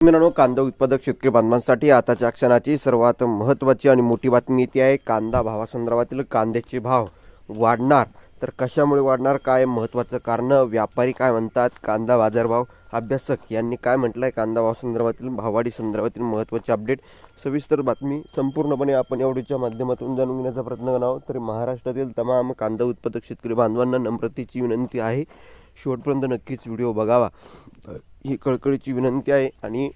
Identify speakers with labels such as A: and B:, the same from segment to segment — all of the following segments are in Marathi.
A: मित्रांनो, कांदा उत्पादक शेतकरी बांधवांसाठी आताच्या क्षणाची सर्वात महत्त्वाची आणि मोठी बातमी येते आहे। कांदा भावासंदर्भातील कांद्याचे भाव वाढणार, तर कशामुळे वाढणार, काय महत्त्वाचं कारण, व्यापारी काय म्हणतात, कांदा बाजारभाव अभ्यासक यांनी काय म्हटलंय, कांदा भावासंदर्भातील भाववाढी संदर्भातील महत्त्वाचे अपडेट सविस्तर बातमी संपूर्णपणे आपण या व्हिडिओच्या माध्यमातून जाणून घेण्याचा प्रयत्न करणार आहोत। तर महाराष्ट्रातील तमाम कांदा उत्पादक शेतकरी बांधवांना नम्रतेची विनंती आहे, शेवटपर्यंत नक्कीच व्हिडिओ बघावा ही कळकळीची विनंती आहे। आणि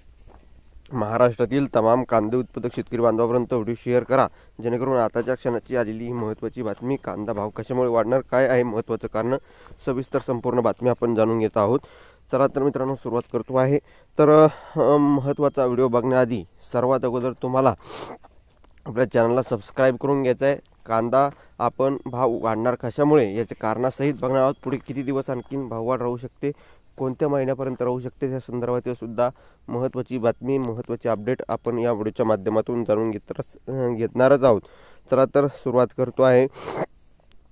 A: महाराष्ट्रातील तमाम कांदे उत्पादक शेतकरी बांधवांपर्यंत व्हिडिओ शेअर करा, जेणेकरून आताच्या क्षणाची आलेली ही महत्त्वाची बातमी, कांदा भाव कशामुळे वाढणार, काय आहे महत्त्वाचं कारण, सविस्तर संपूर्ण बातमी आपण जाणून घेत आहोत। चला तर मित्रांनो, सुरुवात करतो आहे। तर महत्त्वाचा व्हिडिओ बघण्याआधी सर्वात अगोदर तुम्हाला आपल्या चॅनलला सबस्क्राईब करून घ्यायचं आहे। कांदा आपण भाव वाढणार कशामुळे याचे कारणासहित बघणार आहोत। पुढे किती दिवस आणखीन भाववाढ राहू शकते, कोणत्या महिन्यापर्यंत राहू शकते, त्या संदर्भातील सुद्धा महत्त्वाची बातमी, महत्त्वाचे अपडेट आपण या व्हिडिओच्या माध्यमातून जाणून घेणारच आहोत। चला तर सुरुवात करतो आहे।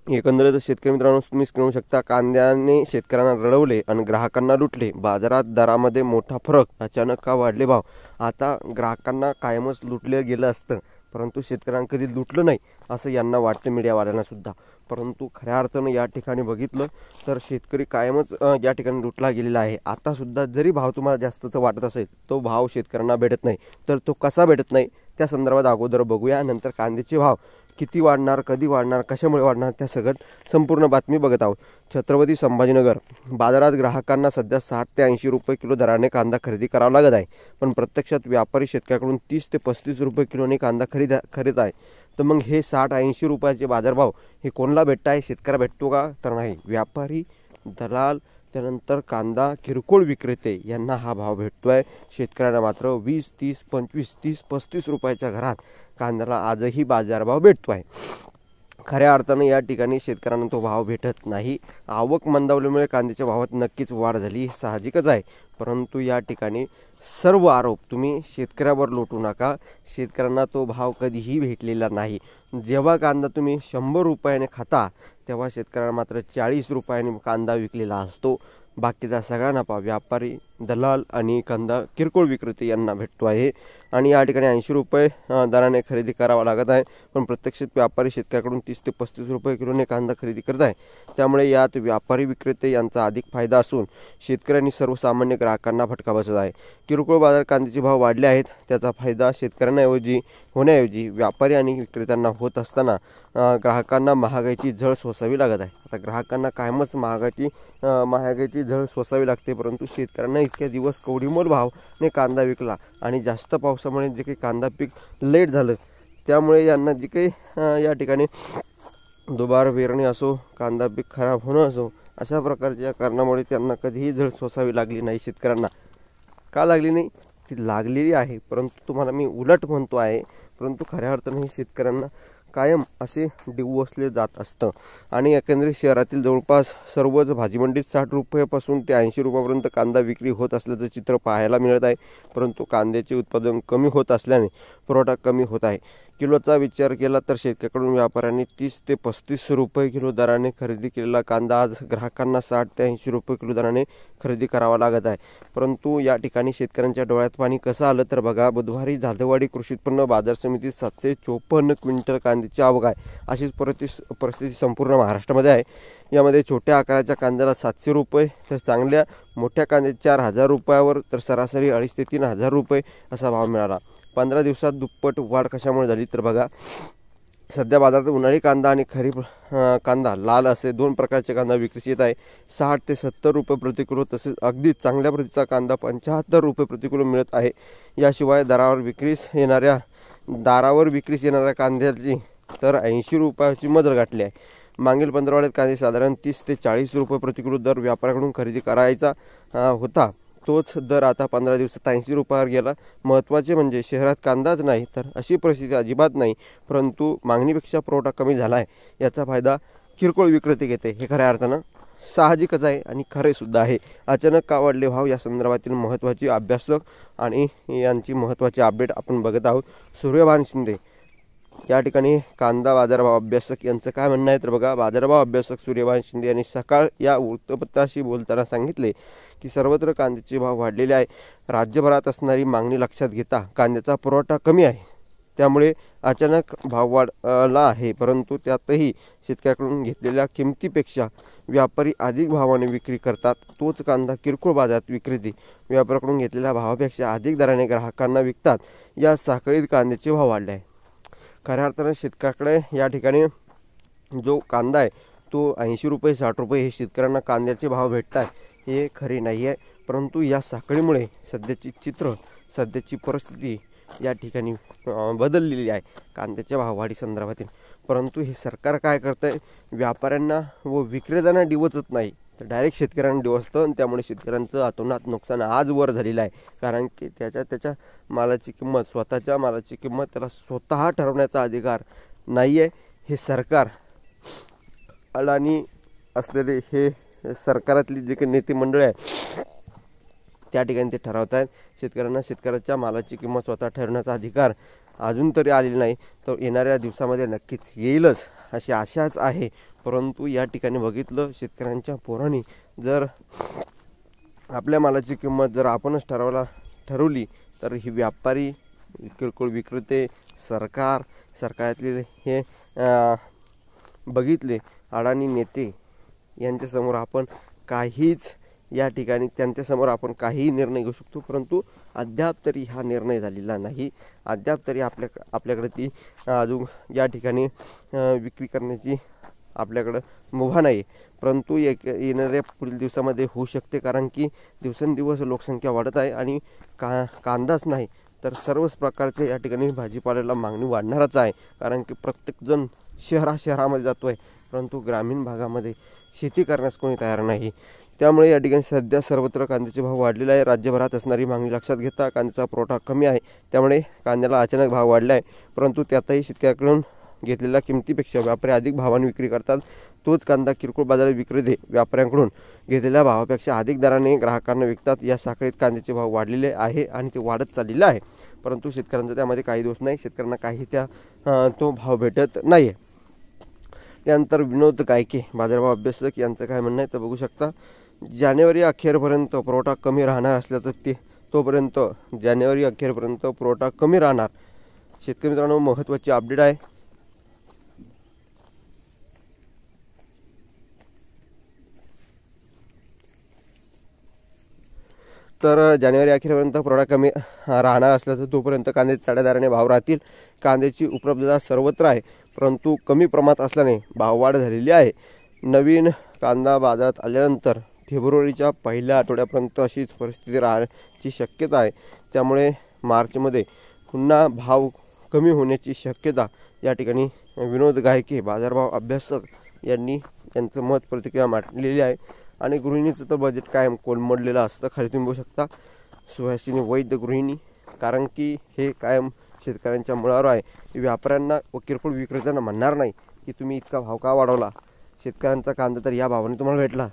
A: एकंदरीत शेतकरी मित्रांनो, तुम्ही स्क्रीनवर शकता, कांद्याने शेतकऱ्यांना रडवले आणि ग्राहकांना लुटले, बाजारात दरामध्ये मोठा फरक, अचानक का वाढले भाव। आता ग्राहकांना कायमच लुटले गेलं असतं, परंतु शेतकऱ्यांना कधी लुटलं नाही असं यांना वाटतं, मीडियावाल्यांना सुद्धा। परंतु खऱ्या अर्थानं या ठिकाणी बघितलं तर शेतकरी कायमच या ठिकाणी लुटला गेलेला आहे। आता सुद्धा जरी भाव तुम्हाला जास्तचा वाटत असेल, तो भाव शेतकऱ्यांना भेटत नाही, तर तो कसा भेटत नाही त्या संदर्भात अगोदर बघूया, नंतर कांद्याचे भाव किती वाढणार, कधी वाढणार, कशामुळे वाढणार, त्या सगळं संपूर्ण बातमी बघत आहोत। छत्रपती संभाजीनगर बाजारात ग्राहकांना सध्या 60 ते 80 रुपये किलो दराने कांदा खरेदी करावा लागत आहे, पण प्रत्यक्षात व्यापारी शेतकऱ्याकडून 30 ते 35 रुपये किलोने कांदा खरीद आहे। तर मग हे 60-80 रुपयाचे बाजारभाव हे कोणाला भेटत आहे, शेतकऱ्याला भेटतो का, तर नाही, व्यापारी, दलाल, त्यानंतर कांदा किरकोळ विक्रेते यांना हा भाव भेटतो आहे। शेतकऱ्यांना मात्र 20, 30, 25, 30, 35 रुपयाच्या घरात कांद्याला आजही बाजारभाव भेटतो आहे। खऱ्या अर्थानं या ठिकाणी शेतकऱ्यांना तो भाव भेटत नाही। आवक मंदावल्यामुळे कांद्याच्या भावात नक्कीच वाढ झाली, ही साहजिकच आहे। परंतु या ठिकाणी सर्व आरोप तुम्ही शेतकऱ्यावर लोटू नका, शेतकऱ्यांना तो भाव कधीही भेटलेला नाही। जेव्हा कांदा तुम्ही 100 रुपयाने खाता, तेव्हा शेतकऱ्यांना मात्र 40 रुपयाने कांदा विकलेला असतो। बाकीचा सगळा नफा व्यापारी, दलाल आणि कांदा किरकोळ विक्रेते यांना भेटतो आहे। आणि या ठिकाणी 80 रुपये दराने खरेदी करावा लागत आहे, पण प्रत्यक्षात व्यापारी शेतकऱ्याकडून 30 ते 35 रुपये किलोने कांदा खरेदी करत आहे। त्यामुळे यात व्यापारी विक्रेते यांचा अधिक फायदा असून शेतकऱ्यांनी सर्वसामान्य ग्राहकांना फटका बसत आहे। किरकोळ बाजार कांद्याचे भाव वाढले आहेत, त्याचा फायदा शेतकऱ्यांना होण्याऐवजी व्यापारी आणि विक्रेत्यांना होत असताना ग्राहकांना महागाईची झळ सोसावी लागत आहे। आता ग्राहकांना कायमच महागाईची झळ सोसावी लागते, परंतु शेतकऱ्यांना इतक्या दिवस कवडीमोल भावने कांदा विकला आणि जास्त पावसामुळे जे काही कांदा पीक लेट झालं, त्यामुळे यांना जे काही या ठिकाणी दुबार पेरणी असो, कांदा पीक खराब होणं असो, अशा प्रकारच्या कारणामुळे त्यांना कधीही झळ सोसावी लागली नाही। शेतकऱ्यांना का लागली नाही, ती लागलेली आहे, परंतु तुम्हाला मी उलट म्हणतो आहे, परंतु खऱ्या अर्थाने शेतकऱ्यांना कायम असे डिवसले जात असतं। आणि एकंदरीत शहरातील जवळपास सर्वच भाजी मंडीत 60 रुपयापासून ते 80 रुपयापर्यंत कांदा विक्री होत असल्याचं चित्र पाहायला मिळत आहे। परंतु कांद्याचे उत्पादन कमी होत असल्याने पुरवठा कमी होत आहे। किलोचा विचार केला तर शेतकऱ्याकडून व्यापाऱ्यांनी 30 ते 35 रुपये किलो दराने खरेदी केलेला कांदा आज ग्राहकांना 60 ते 80 रुपये किलो दराने खरेदी करावा लागत आहे। परंतु या ठिकाणी शेतकऱ्यांच्या डोळ्यात पाणी कसं आलं तर बघा, बुधवारी जाधववाडी कृषी उत्पन्न बाजार समितीत 754 क्विंटल कांद्याची आवक आहे। अशीच परिस्थिती संपूर्ण महाराष्ट्रामध्ये आहे। यामध्ये छोट्या आकाराच्या कांद्याला 700 रुपये, तर चांगल्या मोठ्या कांद्याच्या 4000 रुपयावर, तर सरासरी 2500 ते 3000 रुपये असा भाव मिळाला। 15 दिवसात दुप्पट वाढ कशामुळे झाली तर बघा, सध्या बाजारात उन्हाळी कांदा आणि खरीप कांदा लाल असे दोन प्रकारचे कांदा विक्रीस येत आहे। 60 ते 70 रुपये प्रति किलो, तसेच अगदी चांगल्या प्रतीचा कांदा 75 रुपये प्रति किलो मिळत आहे। याशिवाय दारावर विक्रीस येणाऱ्या कांद्याची तर 80 रुपयाची मजल गाठली आहे। मागील 15 आठवड्यात कांदे साधारण 30 ते 40 रुपये प्रति किलो दर व्यापाऱ्याकडून खरेदी करायचा होता, तोच दर आता 15 दिवसात 80 रुपयावर गेला। महत्त्वाचे म्हणजे शहरात कांदाच नाही तर अशी परिस्थिती अजिबात नाही, परंतु मागणीपेक्षा पुरवठा कमी झाला आहे, याचा फायदा किरकोळ विक्रेते घेते। हे खऱ्या अर्थानं साहजिकच आहे आणि खरे सुद्धा आहे। अचानक का वाढले भाव या संदर्भातील महत्त्वाची अभ्यासक आणि यांची महत्त्वाची अपडेट आपण बघत आहोत। सूर्यभान शिंदे या ठिकाणी कांदा बाजारभाव अभ्यासक यांचं काय म्हणणं आहे तर बघा, बाजारभाव अभ्यासक सूर्यभान शिंदे यांनी सकाळ या वृत्तपत्राशी बोलताना सांगितले की सर्वत्र कांद्याचे भाव वाढलेले आहे. राज्यभरात असणारी मागणी लक्षात घेता कांद्याचा पुरवठा कमी आहे, त्यामुळे अचानक भाव वाढला आहे. परंतु त्यातही शेतकऱ्याकडून घेतलेल्या किमतीपेक्षा व्यापारी अधिक भावाने विक्री करतात. तोच कांदा किरकोळ बाजारात विक्रेते व्यापाऱ्याकडून घेतलेल्या भावापेक्षा अधिक दराने ग्राहकांना विकतात. या साखळीत कांद्याचे भाव वाढले आहे. खऱ्या अर्थाने शेतकऱ्याकडे या ठिकाणी जो कांदा आहे तो 80 रुपये 60 रुपये हे शेतकऱ्यांना कांद्याचे भाव भेटत आहे, हे खरे नाही आहे. परंतु या साखळीमुळे सध्याची परिस्थिती या ठिकाणी बदललेली आहे कांद्याच्या भाववाढी संदर्भातील. परंतु हे सरकार काय करतं आहे, व्यापाऱ्यांना व विक्रेत्यांना डिवचत नाही तर डायरेक्ट शेतकऱ्यांना डिवचतं आणि त्यामुळे शेतकऱ्यांचं अतोनात नुकसान आज वर झालेलं आहे. कारण की त्याच्या मालाची किंमत, स्वतःच्या मालाची किंमत त्याला स्वतः ठरवण्याचा अधिकार नाही आहे. हे सरकार अडाणी असलेले हे सरकारातली जे काही नेते मंडळ आहे त्या ठिकाणी ते ठरवत आहेत. शेतकऱ्यांना शेतकऱ्याच्या मालाची किंमत स्वतः ठरवण्याचा अधिकार अजून तरी आलेला नाही, तर येणाऱ्या दिवसामध्ये नक्कीच येईलच अशी आशाच आहे. परंतु या ठिकाणी बघितलं, शेतकऱ्यांच्या पोरांनी जर आपल्या मालाची किंमत जर आपणच ठरवली तर ही व्यापारी, किरकोळ विक्रेते, सरकारातले हे बघितले अडाणी नेते यांच्यासमोर आपण काहीच या ठिकाणी त्यांच्यासमोर आपण काहीही निर्णय घेऊ शकतो. परंतु अद्याप तरी हा निर्णय झालेला नाही. अद्याप तरी आपल्याकडे ती अजून या ठिकाणी विक्री करण्याची आपल्याकडं मुभा नाही. परंतु येणाऱ्या पुढील दिवसामध्ये होऊ शकते, कारण की दिवसेंदिवस लोकसंख्या वाढत आहे आणि कांदाच नाही तर सर्वच प्रकारचे या ठिकाणी भाजीपाल्याला मागणी वाढणारच आहे. कारण की प्रत्येकजण शहरामध्ये जातो आहे, परंतु ग्रामीण भागामध्ये शेती करण्यास कोणी तयार नाही. त्यामुळे या ठिकाणी सध्या सर्वत्र कांद्याचे भाव वाढलेले आहे. राज्यभरात असणारी मागणी लक्षात घेता कांद्याचा पुरवठा कमी आहे, त्यामुळे कांद्याला अचानक भाव वाढला आहे. परंतु त्यातही शेतकऱ्याकडून घेतलेल्या किमतीपेक्षा व्यापारी अधिक भावाने विक्री करतात. तोच कांदा किरकोळ बाजारात विक्रेते व्यापाऱ्यांकडून घेतलेल्या भावापेक्षा अधिक दराने ग्राहकांना विकतात. या साखळीत कांद्याचे भाव वाढलेले आहे आणि ते वाढत चाललेले आहे. परंतु शेतकऱ्यांचा त्यामध्ये काही दोष नाही, शेतकऱ्यांना काही तो भाव भेटत नाही. त्यानंतर विनोद गायके बाजारभाव अभ्यासक यांचं काय म्हणणं आहे तर बघू शकता. जानेवारी अखेरपर्यंत पुरवठा कमी राहणार असल्याचं तोपर्यंत जानेवारी अखेरपर्यंत पुरवठा कमी राहणार. शेतकरी मित्रांनो, महत्त्वाची अपडेट आहे. तर जानेवारी अखेरपर्यंत पुरवठा कमी राहणार असल्याचं तोपर्यंत कांद्याचे चढ्या दराने भाव राहतील. कांद्याची उपलब्धता सर्वत्र आहे, परंतु कमी प्रमाणात असल्याने भाववाढ झालेली आहे. नवीन कांदा बाजारात आल्यानंतर फेब्रुवारीच्या पहिल्या आठवड्यापर्यंत अशीच परिस्थिती राहण्याची शक्यता आहे. त्यामुळे मार्चमध्ये पुन्हा भाव कमी होण्याची शक्यता या ठिकाणी विनोद गायके बाजारभाव अभ्यासक यांनी त्यांचं मत प्रतिक्रिया मांडलेली आहे. आणि गृहिणीचं तर बजेट कायम कोलमडलेलं असतं, खाली तुम्ही बघू शकता. सुहासिनी वैद्य गृहिणी, कारण की हे कायम शेतकऱ्यांच्या मुळावर आहे. व्यापाऱ्यांना व किरकोळ विक्रेत्यांना म्हणणार नाही की तुम्ही इतका भाव का वाढवला, शेतकऱ्यांचा कांदा तर या भावाने तुम्हाला भेटला.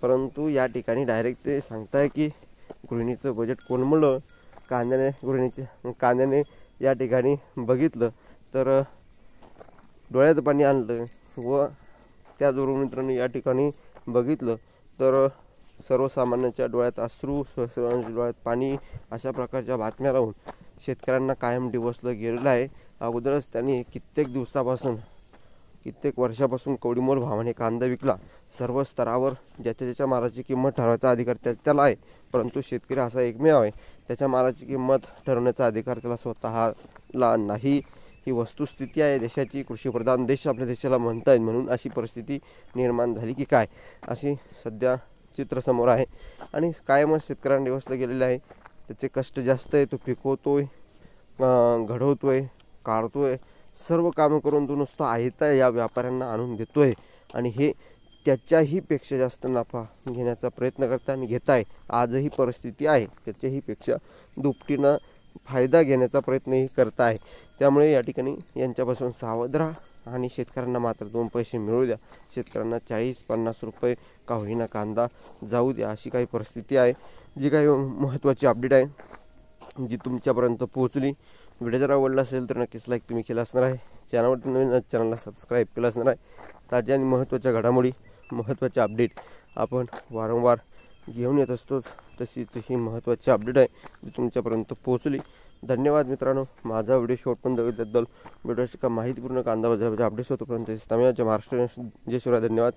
A: परंतु या ठिकाणी डायरेक्ट ते सांगताय की गृहिणीचं बजेट कोलमडलं. कांद्याने या ठिकाणी बघितलं तर डोळ्यात पाणी आणलं व त्याचबरोबर मित्रांनो या ठिकाणी बघितलं तर सर्वसामान्यांच्या डोळ्यात अश्रू, सर्वांच्या डोळ्यात पाणी अशा प्रकारच्या बातम्या राहून शेतकऱ्यांना कायम डिवचलं गेलेलं आहे. अगोदरच त्यांनी कित्येक वर्षापासून कवडीमोल भावाने कांदा विकला. सर्व स्तरावर ज्याच्या मालाची किंमत ठरवायचा अधिकार त्याला आहे, परंतु शेतकरी असा एकमेव आहे त्याच्या मालाची किंमत ठरवण्याचा अधिकार त्याला स्वतःला नाही. ही वस्तुस्थिती आहे देशाची. कृषीप्रधान देश आपल्या देशाला म्हणतायत, म्हणून अशी परिस्थिती निर्माण झाली की काय अशी सध्या चित्र समोर आहे. आणि कायमच शेतकऱ्यांना डिवचलं गेलेलं आहे. त्याचे कष्ट जास्त आहे, तो पिकवतोय, घडवतोय, काढतोय, सर्व कामं करून तो नुसता आयता या व्यापाऱ्यांना आणून देतोय आणि हे त्याच्याही पेक्षा जास्त नफा घेण्याचा प्रयत्न करता आणि घेत आहे. आजही परिस्थिती आहे, त्याच्याही पेक्षा दुपटीनं फायदा घेण्याचा प्रयत्नही करत आहे. त्यामुळे या ठिकाणी यांच्यापासून सावध राहा आणि शेतकऱ्यांना मात्र 2 पैसे मिळू द्या. शेतकऱ्यांना 40-50 रुपये का होईना कांदा जाऊ द्या, अशी काही परिस्थिती आहे. जी काही महत्त्वाची अपडेट आहे जी तुमच्यापर्यंत पोहोचली. व्हिडिओ जर आवडला असेल तर नक्कीच लाईक तुम्ही केला असणार आहे. चॅनलवरती नवीन चॅनलला सबस्क्राईब केलं असणार आहे. ताज्या आणि महत्त्वाच्या घडामोडी, महत्त्वाचे अपडेट आपण वारंवार घेऊन येत असतोच, तशीच ही महत्त्वाची अपडेट आहे जी तुमच्यापर्यंत पोहोचली. धन्यवाद मित्रांनो. माझा व्हिडिओ शेवटपर्यंत बघितल्याबद्दल. व्हिडिओची का माहितीपूर्ण कांदा बाजाराच्या अपडेट्स होतोपर्यंत महाराष्ट्र जय शिवराय. धन्यवाद.